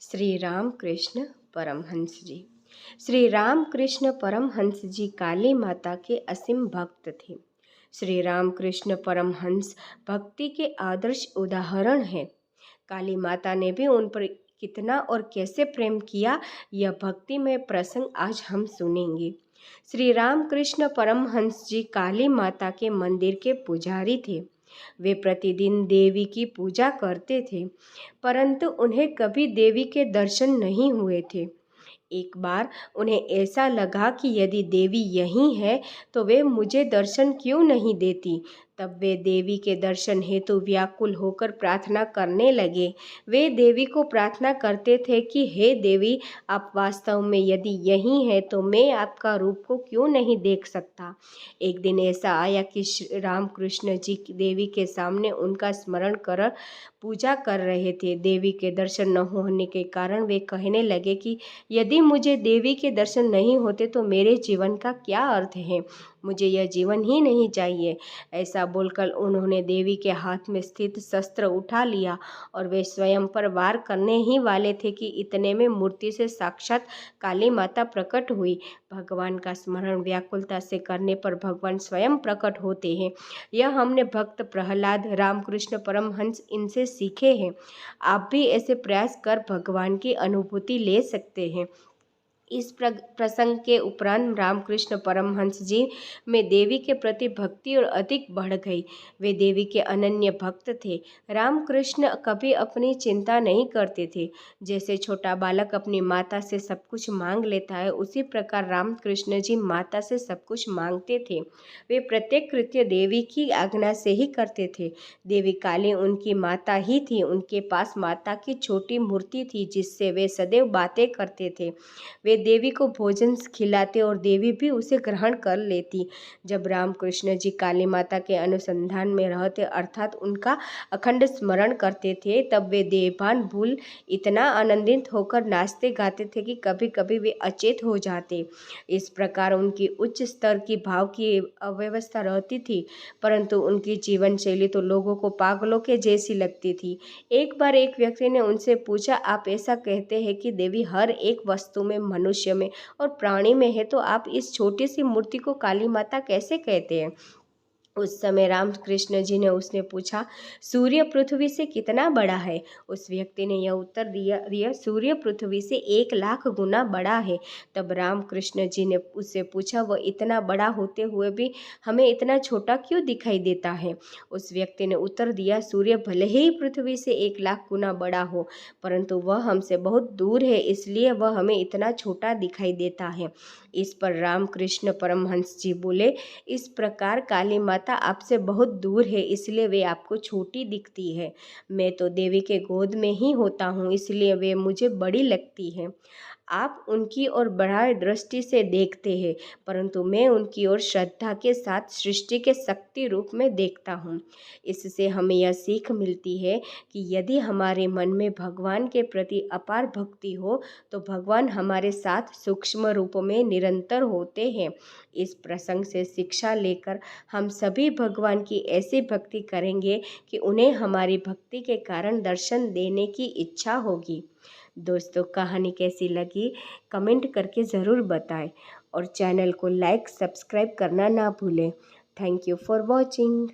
श्री राम कृष्ण परमहंस जी। श्री राम कृष्ण परमहंस जी काली माता के असीम भक्त थे। श्री राम कृष्ण परमहंस भक्ति के आदर्श उदाहरण हैं। काली माता ने भी उन पर कितना और कैसे प्रेम किया, यह भक्ति में प्रसंग आज हम सुनेंगे। श्री राम कृष्ण परमहंस जी काली माता के मंदिर के पुजारी थे। वे प्रतिदिन देवी की पूजा करते थे, परंतु उन्हें कभी देवी के दर्शन नहीं हुए थे। एक बार उन्हें ऐसा लगा कि यदि देवी यहीं है तो वे मुझे दर्शन क्यों नहीं देती। तब वे देवी के दर्शन हेतु व्याकुल होकर प्रार्थना करने लगे। वे देवी को प्रार्थना करते थे कि हे देवी, आप वास्तव में यदि यहीं हैं तो मैं आपका रूप को क्यों नहीं देख सकता। एक दिन ऐसा आया कि श्री रामकृष्ण जी देवी के सामने उनका स्मरण कर पूजा कर रहे थे। देवी के दर्शन न होने के कारण वे कहने लगे कि यदि मुझे देवी के दर्शन नहीं होते तो मेरे जीवन का क्या अर्थ है, मुझे यह जीवन ही नहीं चाहिए। ऐसा बोलकर उन्होंने देवी के हाथ में स्थित शस्त्र उठा लिया और वे स्वयं पर वार करने ही वाले थे कि इतने में मूर्ति से साक्षात काली माता प्रकट हुई। भगवान का स्मरण व्याकुलता से करने पर भगवान स्वयं प्रकट होते हैं। यह हमने भक्त प्रहलाद, रामकृष्ण परमहंस इनसे सीखे हैं। आप भी ऐसे प्रयास कर भगवान की अनुभूति ले सकते हैं। इस प्रसंग के उपरांत रामकृष्ण परमहंस जी में देवी के प्रति भक्ति और अधिक बढ़ गई। वे देवी के अनन्य भक्त थे। रामकृष्ण कभी अपनी चिंता नहीं करते थे। जैसे छोटा बालक अपनी माता से सब कुछ मांग लेता है, उसी प्रकार रामकृष्ण जी माता से सब कुछ मांगते थे। वे प्रत्येक कृत्य देवी की आज्ञा से ही करते थे। देवी काली उनकी माता ही थी। उनके पास माता की छोटी मूर्ति थी जिससे वे सदैव बातें करते थे। वे देवी को भोजन खिलाते और देवी भी उसे ग्रहण कर लेती। जब रामकृष्ण जी काली माता के अनुसंधान में रहते अर्थात उनका अखंड स्मरण करते थे, तब वे देहभान भूल इतना आनंदित होकर नाचते गाते थे कि कभी कभी वे अचेत हो जाते। इस प्रकार उनकी उच्च स्तर की भाव की अव्यवस्था रहती थी, परंतु उनकी जीवन शैली तो लोगों को पागलों के जैसी लगती थी। एक बार एक व्यक्ति ने उनसे पूछा, आप ऐसा कहते हैं कि देवी हर एक वस्तु में, मनुष्य में और प्राणी में है, तो आप इस छोटी सी मूर्ति को काली माता कैसे कहते हैं। उस समय रामकृष्ण जी ने उसने पूछा, सूर्य पृथ्वी से कितना बड़ा है। उस व्यक्ति ने यह उत्तर दिया सूर्य पृथ्वी से 1,00,000 गुना बड़ा है। तब रामकृष्ण जी ने उससे पूछा, वह इतना बड़ा होते हुए भी हमें इतना छोटा क्यों दिखाई देता है। उस व्यक्ति ने उत्तर दिया, सूर्य भले ही पृथ्वी से 1,00,000 गुना बड़ा हो, परंतु वह हमसे बहुत दूर है, इसलिए वह हमें इतना छोटा दिखाई देता है। इस पर रामकृष्ण परमहंस जी बोले, इस प्रकार काली माता आपसे बहुत दूर है, इसलिए वे आपको छोटी दिखती है। मैं तो देवी के गोद में ही होता हूँ, इसलिए वे मुझे बड़ी लगती है। आप उनकी ओर बढ़ाए दृष्टि से देखते हैं, परंतु मैं उनकी ओर श्रद्धा के साथ सृष्टि के शक्ति रूप में देखता हूँ। इससे हमें यह सीख मिलती है कि यदि हमारे मन में भगवान के प्रति अपार भक्ति हो तो भगवान हमारे साथ सूक्ष्म रूप में निरंतर होते हैं। इस प्रसंग से शिक्षा लेकर हम सभी भगवान की ऐसी भक्ति करेंगे कि उन्हें हमारी भक्ति के कारण दर्शन देने की इच्छा होगी। दोस्तों, कहानी कैसी लगी कमेंट करके ज़रूर बताएं और चैनल को लाइक सब्सक्राइब करना ना भूलें। Thank you for watching.